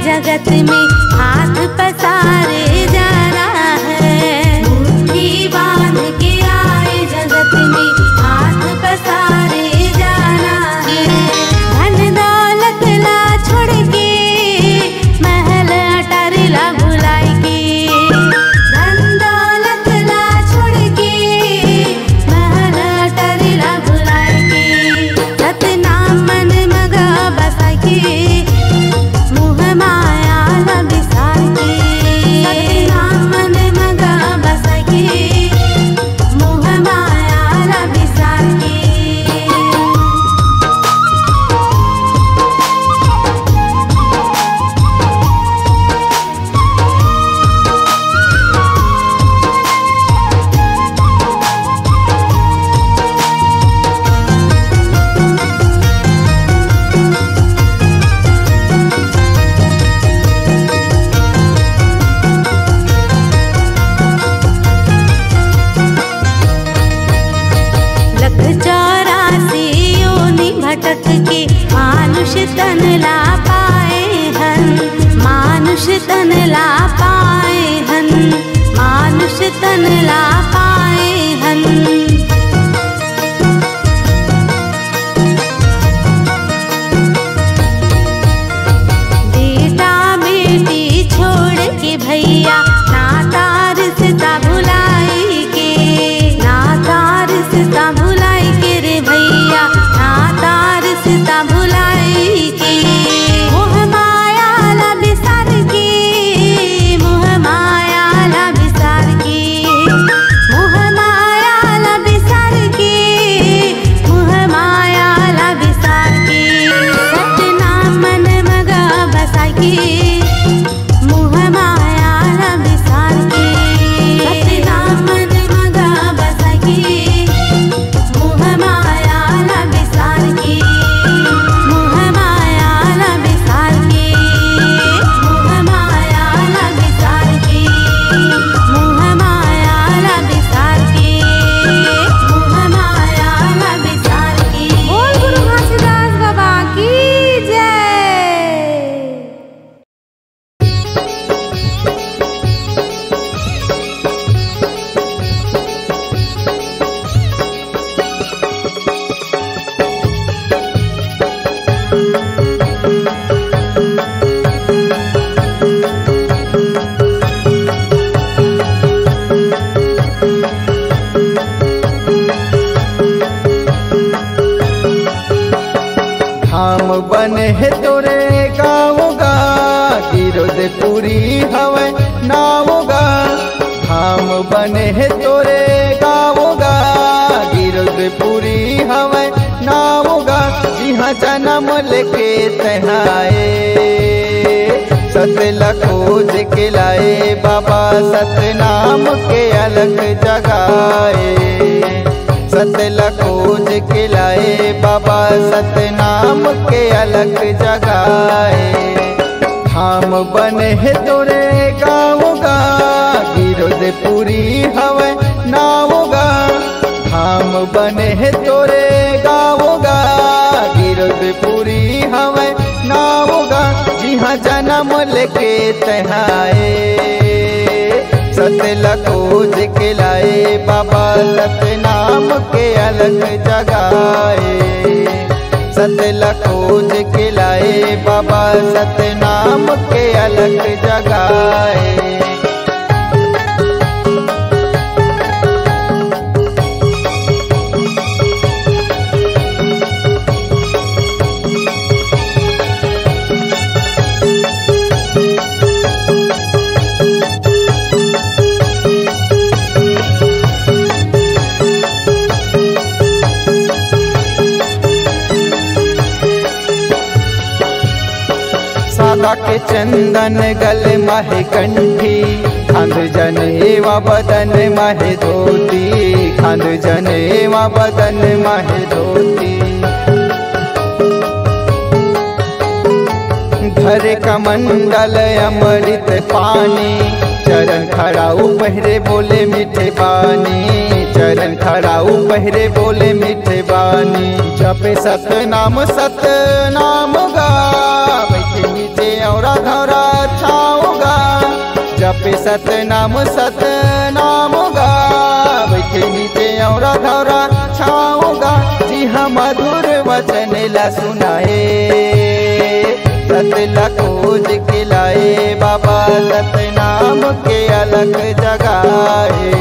जगत में हाथ पसारे जाना है। मुट्ठी बांध के आए जगत में हाथ पसारे जाना है। धन दौलत ला छोड़ के महल अटारिला भुलाई के। धन दौलत ला छोड़ के महल अटारिला भुलाई के। सतनाम मन मगा बसा के भटक के मानुष तन ला पाए हन। मानुष तन ला पाए हन। मानुष तन ला पाए हन। बेटा बेटी छोड़ के भैया नाता रिश्ता भुलाई के। नाता रिश्ता भुलाई के रे भैया नाता रिश्ता भुलाई के। मोह माया ला बिसार के। मोह माया ला बिसार के। बने है तोरे गाँवगा गिरधपुरी हवे नावगा जिहाँ जन्म लेके तहाए सतला खोज के लाए बाबा सतनाम के अलग जगाए सतला खोज के लाए बाबा सतनाम के अलग जगाए धाम बने है तोरे गाँवगा गिरधपुरी हवे नावगा धाम बने है तोरे गाँवगा गिरधपुरी हवे नावगा जिहाँ जन्म लेके तहाए सतला खोज के लाए बाबा सतनाम के अलग जगाए सतला खोज के लाए बाबा सतनाम के अलग जगाए सादा के चंदन गल माहे कंठी खांद जनेवा बदन माहे धोती खांद जनेवा बदन माहे धोती धरे कमंडल अमृत पानी चरण खड़ाऊ पहरे बोले मीठे बानी चरण खड़ाऊ पहरे बोले मीठे बानी जपे सतनाम गा बैठे नीचे और धरा छाओगा जपे सतनाम गा बैठे नीचे और धरा छाओगा जी हाँ मधुर वचन ला सुनाए सतला खोज के लाए बाबा सतनाम के अलग जगाए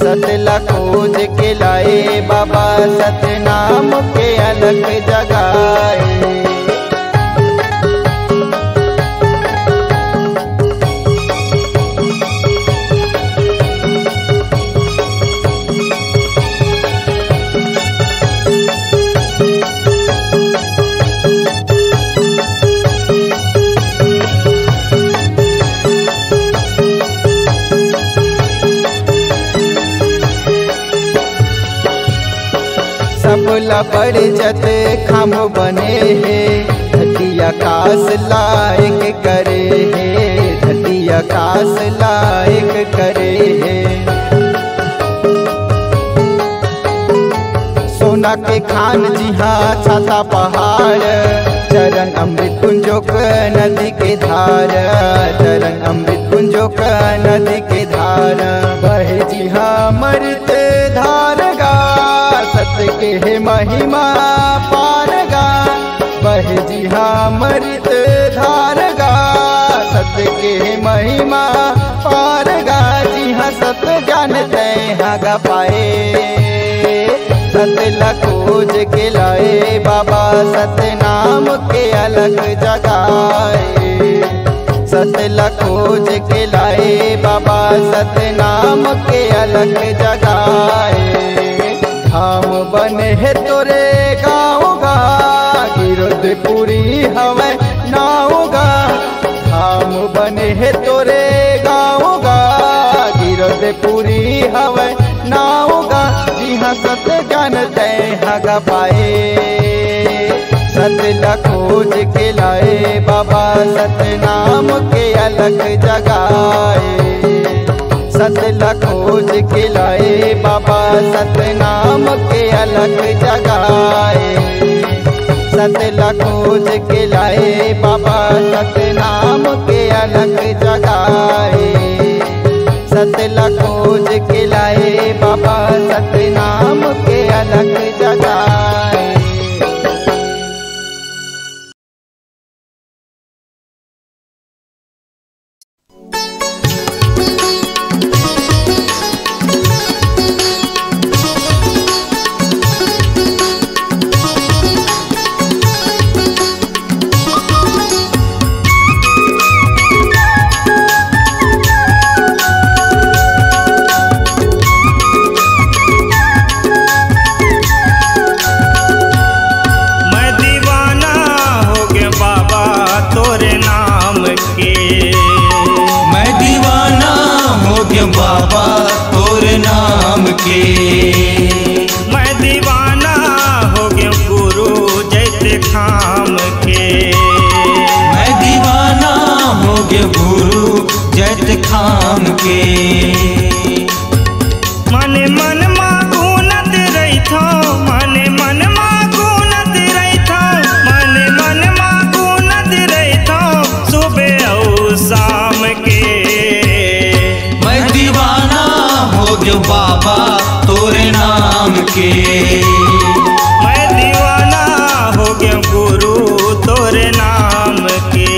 सतला खोज के लाए बाबा सतनाम के अलग जगाए सबला बड़ जत खम बने है धतिया कास लायक करे है धतिया कास लायक करे है सोना के खान जी हाँ छाता पहाड़ चरण अमृत कुंजोक नदी के धार चरण अमृत कुंजोक नदी के धार बहे जी हाँ मृत धार गा सत्य के है महिमा पारगा बहे जी हाँ मृत धारगा सत्य के है महिमा पारगा जी हाँ सत्य जानते हाँ पाए सतला खोज के लाए बाबा सतनाम के अलग जगाए सतला खोज के लाए बाबा सतनाम के अलग जगाए धाम बने है तोरे गाँवगा गिरधपुरी हवे नावगा धाम बने है तोरे गाँवगा गिरधपुरी हवे नावगा जी हाँ सत जानते हगा पाए सतला खोज के लाए बाबा सतनाम के अलग जगाए सतला खोज के लाए बाबा सतनाम के अलग जगाए सतला खोज के लाए बाबा सतनाम के अलग जगाए सतला खोज के लाए बाबा सतनाम के अलग जगाए गयो बाबा तोरे नाम के। मैं दीवाना हो गया गुरु जैते खाम के। मैं दीवाना हो गया गुरु जैते खाम के। मने मन मागुनत रही थो, मने मन मागुनत रही थो, मने मन मागुनत रही थो सुबह और शाम के। मैं दीवाना हो गयो बाबा तोरे नाम के। मैं दीवाना हो गया गुरु तोरे नाम के।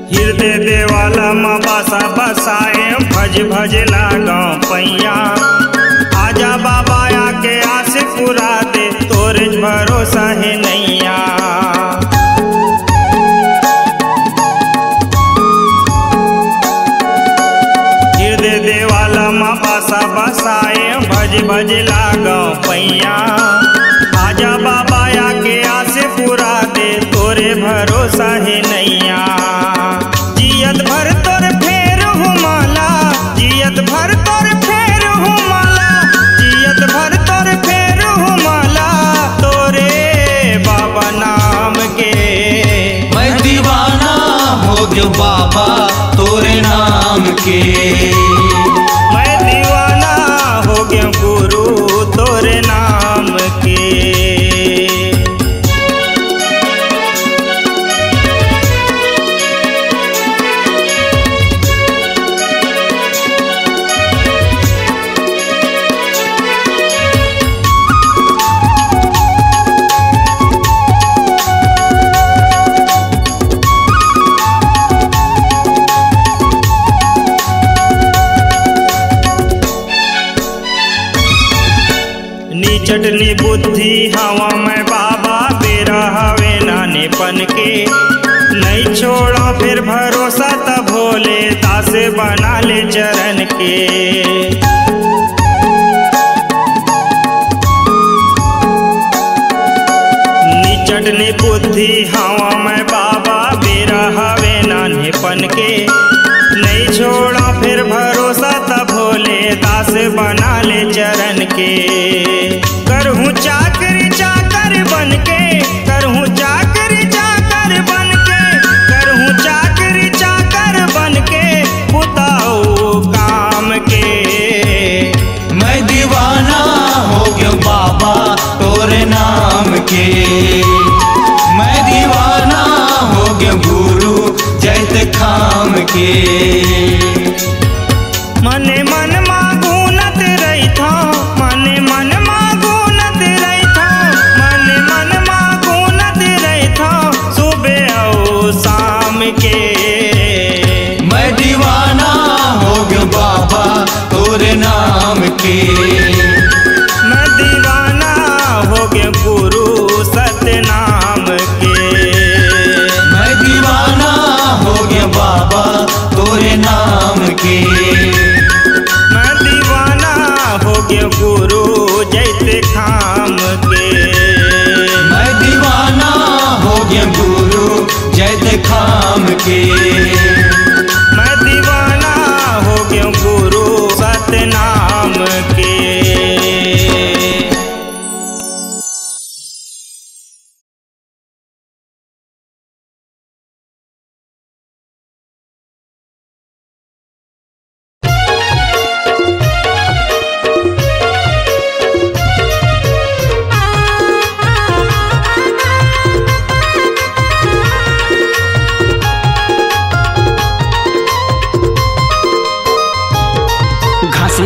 हृदय देवाला माँ बासा बसाए भज भज लागो पैया। आजा बाबा आके आस पुरा दे तोरे भरोसा है नैया। हृदय देवाला माँ बासा बसाए भज भज लागो पैया। आजा बाबा आके आस पुरा दे तोरे भरोसा है नैया। जियत भर तोर फेर हुमाला, जियत भर तोर फेर हुमाला, जियत भर तोर फेर हुमाला तोरे बाबा नाम के। मैं दीवाना हो गयो बाबा तोरे नाम के। मैं दीवाना हो गया गुरु तोरे नाम के। चटनी बुद्धि हवा में बाबा बेरा हवे नाने पन के। नहीं छोड़ा फिर भरोसा तब भोले दास बना ले चरण के। चटनी बुद्धि हवा में बाबा बेरा हवे नाने पन के। नहीं छोड़ा फिर भरोसा तब भोले दास बना ले चरण के। करहूँ चाकरी चाकर बन के, करहूँ चाकरी चाकर बन के, करहूँ चाकरी चाकर बन के पुताऊ काम के। मैं दीवाना हो गयो बाबा तोरे नाम के। मैं दीवाना हो गयो गुरु जैते खाम के। मने मन मागुनत रही थो, मने मन मागुनत रही थो, मने मन मागुनत रही थो सुबह और शाम के। मैं दीवाना हो गयो बाबा तोरे नाम के। मैं दीवाना हो गया गुरु सत्य नाम के। मैं दीवाना हो गया बाबा तोरे नाम के। मैं दीवाना हो गया गुरु जैते खाम के। मैं दीवाना हो गया गुरु जैते खाम के। मैं दीवाना हो गया गुरु सत्य नाम के।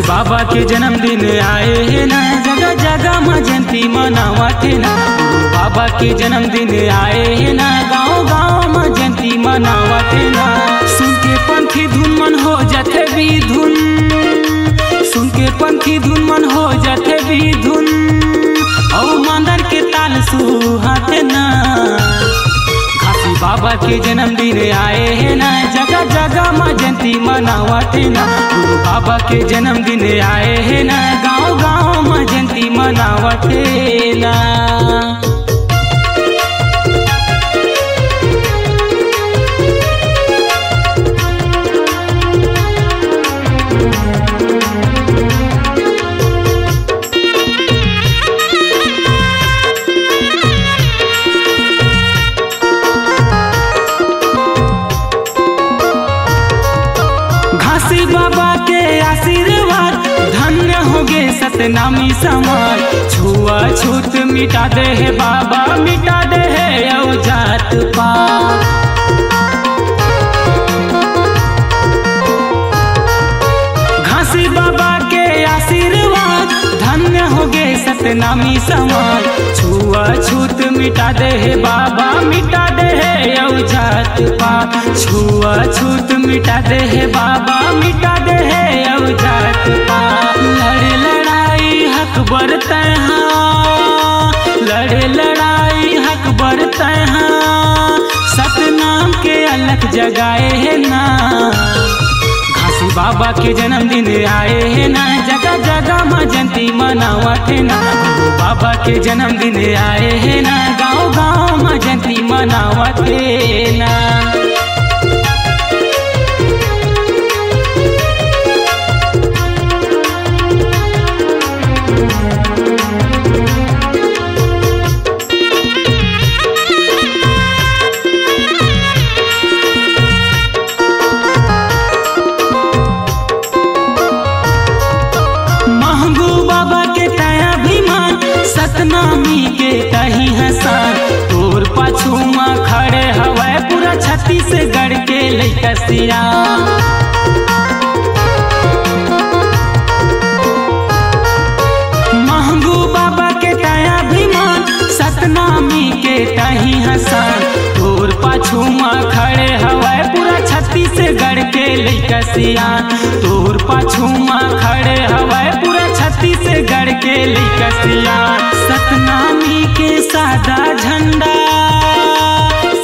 बाबा के जन्मदिन आए है ना, जगह जगह में जयंती मनावते ना। बाबा के जन्मदिन आए है ना, गाँव गाँव में जयंती मनावते ना। सुन के पंथी धुन मन हो जाते भी धुन, सुन के पंखी धुन मन हो जाते भी धुन और मंदर के ताल सुहाते ना। घासी बाबा के जन्मदिन आए है ना, जगह जगह माँ जयंती मनावते ना। गुरु बाबा के जन्मदिन आए है ना, गाँव गाँव माँ जयंती मनावते ना। घासी बाबा के आशीर्वाद धन्य होगे सतनामी समाज। छुआ छूत मिटा दे है बाबा, मिटा दे है औ जात पात। घासी बाबा के आशीर्वाद धन्य होगे सतनामी समाज। छुआ छूत मिटा दे है बाबा, मिटा दे है औ जात पात। छुआ छूत मिटा दे है बाबा, मिटा दे है औ जात पात। लड़े लड़ाई हक बरते हाँ, लड़े लड़ाई हक बरते हाँ, सतनाम के अलग जगाए है ना। घासी बाबा के जन्मदिन आए है ना, जगह जगह माँ जयंती मनावते ना। गुरु बाबा के जन्मदिन आए है ना, गाँव गाँव माँ जयंती मनावते ना। सतनामी के कहीं हसान तोर पाछुमा खड़े हवे पूरा छत्तीसगढ़ के लैकसिया। महंगू बाबा के तया अभिमान सतनामी के कहीं हसान तोर पाछुमा खड़े हवे पूरा छत्तीसगढ़ के लैकसिया। तोर पाछुमा खड़े हवे पूरा छत्तीसगढ़ के लैकसिया। सतनामी के सादा झंडा,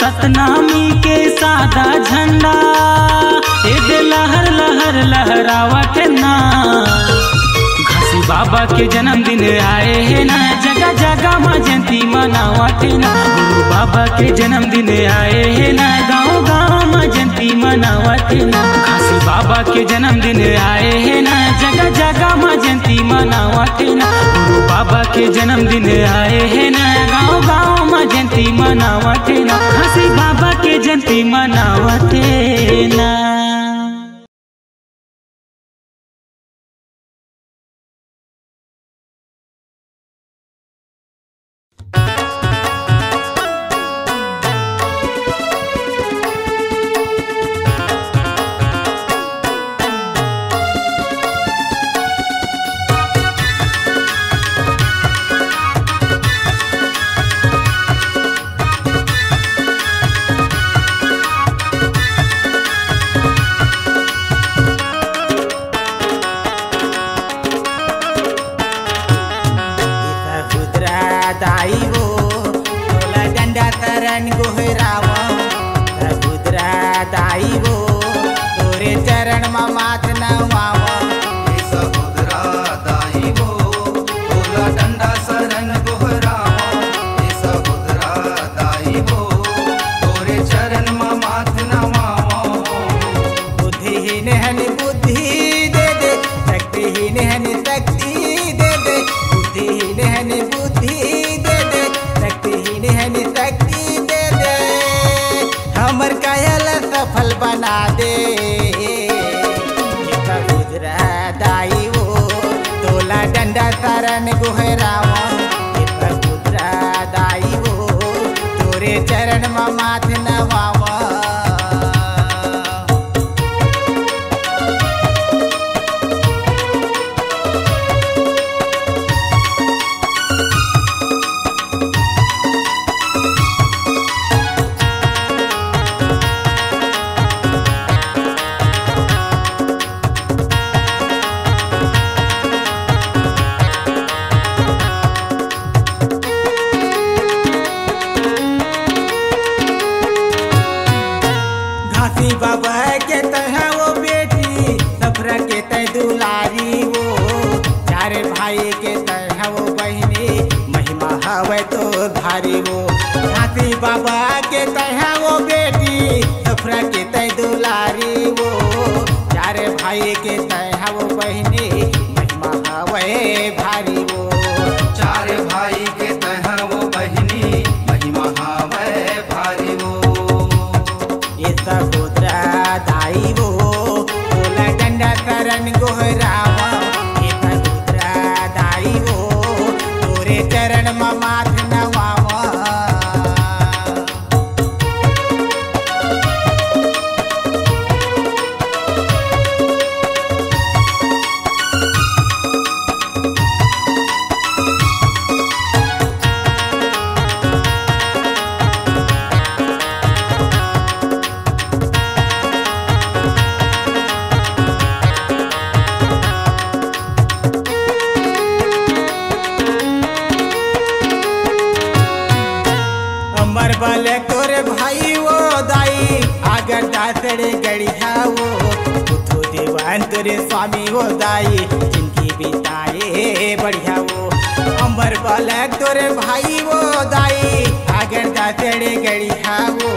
सतनामी के सादा झंडा ए लहर लहर लहरावत ना। घासी बाबा के जन्मदिन आए है ना, जगह जगह माँ जयंती मनावते ना। गुरु बाबा के जन्मदिन आए है ना, गाँव गाँव माँ जयंती मनावते ना। घासी बाबा के जन्मदिन आए है ना, जगह जगह माँ जयंती मनावते ना। गुरु बाबा के जन्मदिन आए है ना, गाँव गाँव माँ जयंती मनावते ना। घासी बाबा के जयंती मनावते ना। तय वो बहिनी महिमा हवे तो भारी वो। घासी बाबा के तय वो बेटी सफरा के तय दुलारी वो। चार भाई के तय वो बहिनी महिमा हवे भारी वो। चार भाई के तह वो बहिनी महिमा हवे भारी वो। ये सहोदरा दाई वो बोला डंडा शरण गोहरावा। ये सहोदरा दाई वो तोरे चरण में माथ नवावा। अमर बल तोरे भाई वो दाई अगर दासड़े गढ़िया वो। उठो देवान तोरे स्वामी वो दाई जिनकी बिताए बढ़िया वो। अमर बल तोरे भाई वो दाई अगर दासड़े गढ़िया वो।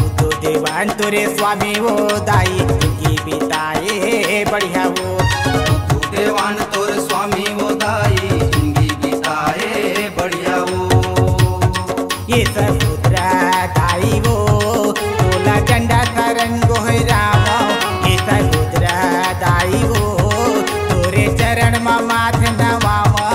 उठो देवान तोरे स्वामी वो दाई जिनकी बिताए बढ़िया वो। तू देवान तोर स्वामी वो दाई जिंदगी बिताए बढ़िया वो। ये सहोदरा दाई वो बोला डंडा शरण गोहरावा। ये सहोदरा दाई वो तोरे चरण में माथ नवावा।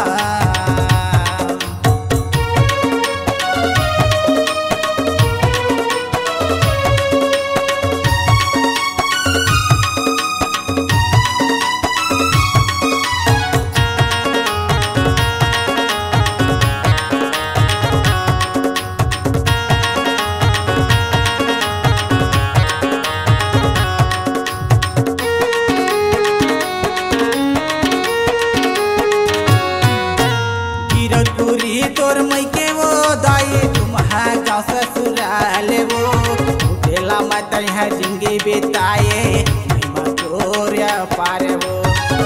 गिरपुरी तोर मैके वो दाई तुम्हारा गाँव ससुराल वो। उठेला मत यहाँ जिंदगी बिताए महिमा तोरिया पार वो।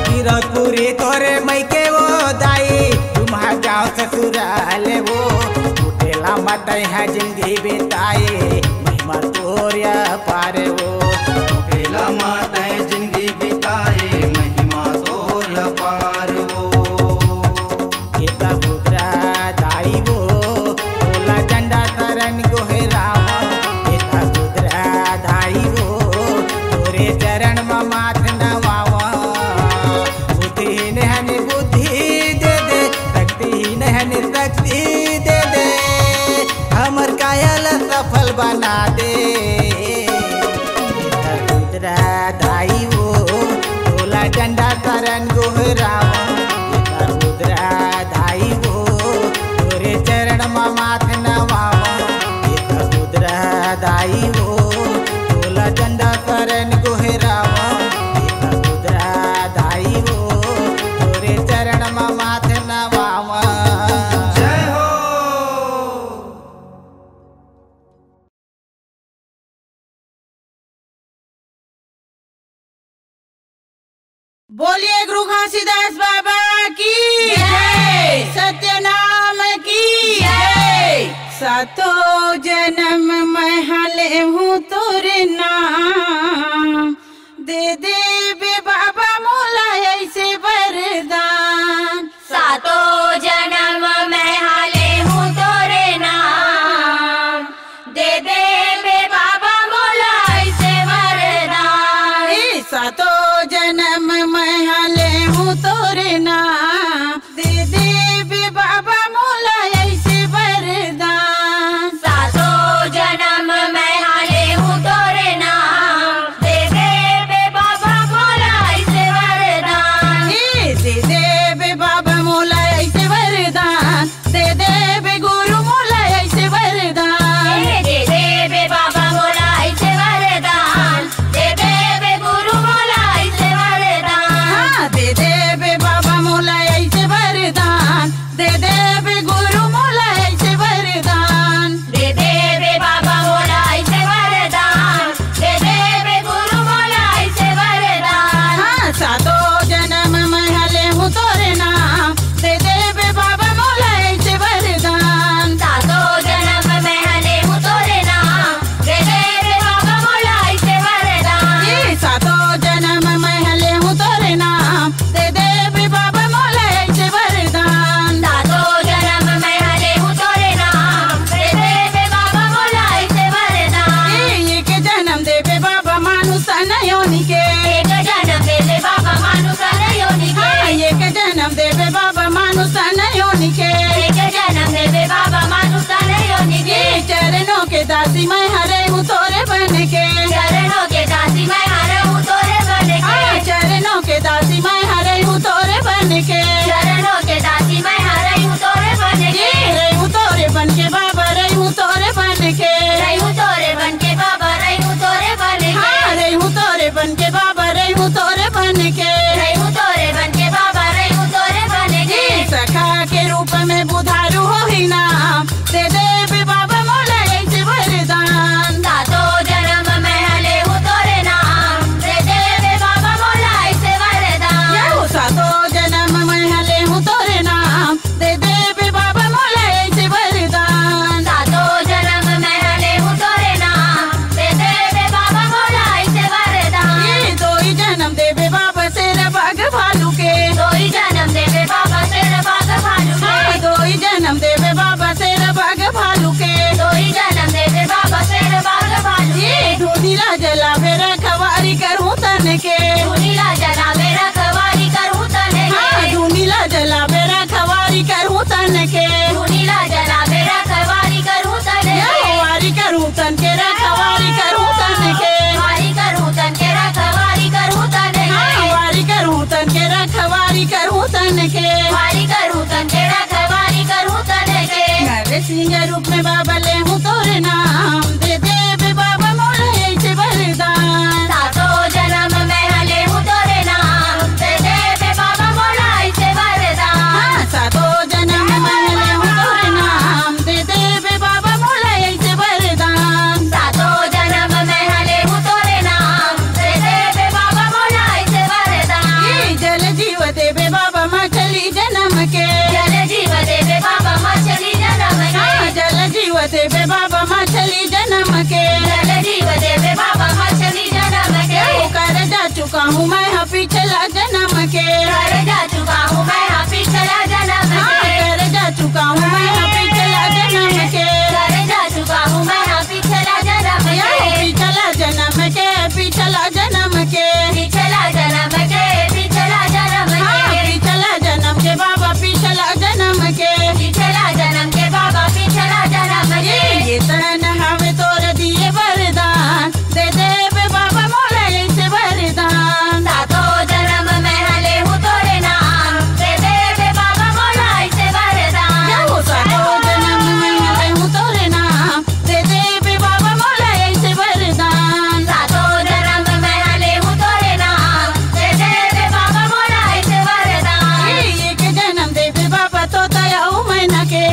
गिरपुरी तोरे मैके वो दाई तुम्हारा गाँव ससुराल वो। उठेला मत यहाँ जिंदगी बिताए महिमा तोरिया पार वो। बेला माता जिंदगी बिताए महिमा तोर पार वो। ये सहोदरा दाई वो बोला डंडा शरण गोहरावा। ये सहोदरा दाई वो तोरे चरण में माथ नवावा। बुद्धि नहन बुद्धि दे दे शक्ति नहन शक्ति दे दे। हमर कायल सफल बना दे। ये सहोदरा दाई वो बोला डंडा शरण गोहरावा। ये सहोदरा दाई वो तोरे चरण में माथ नवावा। ये सहोदरा दाई वो बोला डंडा शरण गोहरावा। ये सहोदरा दाई वो तोरे चरण में माथ नवावा। जय हो। बोलिए गुरु घासीदास बाबा की जय। सत्यनाम की जय। सातो जन्म मैं हले हूँ तोरे नाम। दे दे बे बाबा मोला ऐसे वरदान। सातो जन्म मैं हाले हूँ तोरे नाम। दे दे बे बाबा मोला ऐसे वरदान। ए सातो जन्म मैं हले हूँ तोरे नाम। दे दे बे बाबा मोला ऐसे वरदान। सातो जन्म मैं हाले हूँ तोरे नाम। दे दे बे बाबा के जल जीव देवे बाबा मछली जन्म के कर जा चुका हूँ मैं हाँ पिछला जन्म के कर जा चुका हूँ मैं हाँ पिछला जन्म के कर जा चुका हूँ मैं हाँ पिछला जन्म के कर जा चुका हूँ मैं हाँ पिछला जन्म के पिछला जन्म के पिछला जन्म के पिछला जन्म के पिछला जन्म के पिछला जन्म के बाबा पिछला जन्म के पिछला जन्म के बाबा पिछला जन्म के ये तन हमें तोर दिए वरदान दे देवे बाबा मोला ऐसे वरदान सातो जन्म में हले हूँ तोरे नाम दे देवे बाबा मोला ऐसे वरदान सातो जन्म में हले हूँ तोरे नाम दे देवे बाबा मोला ऐसे वरदान सातो जन्म में हले हूँ तोरे नाम दे देवे बाबा मोला ऐसे वरदान एक जन्म देवे बाबा तो दया मैना के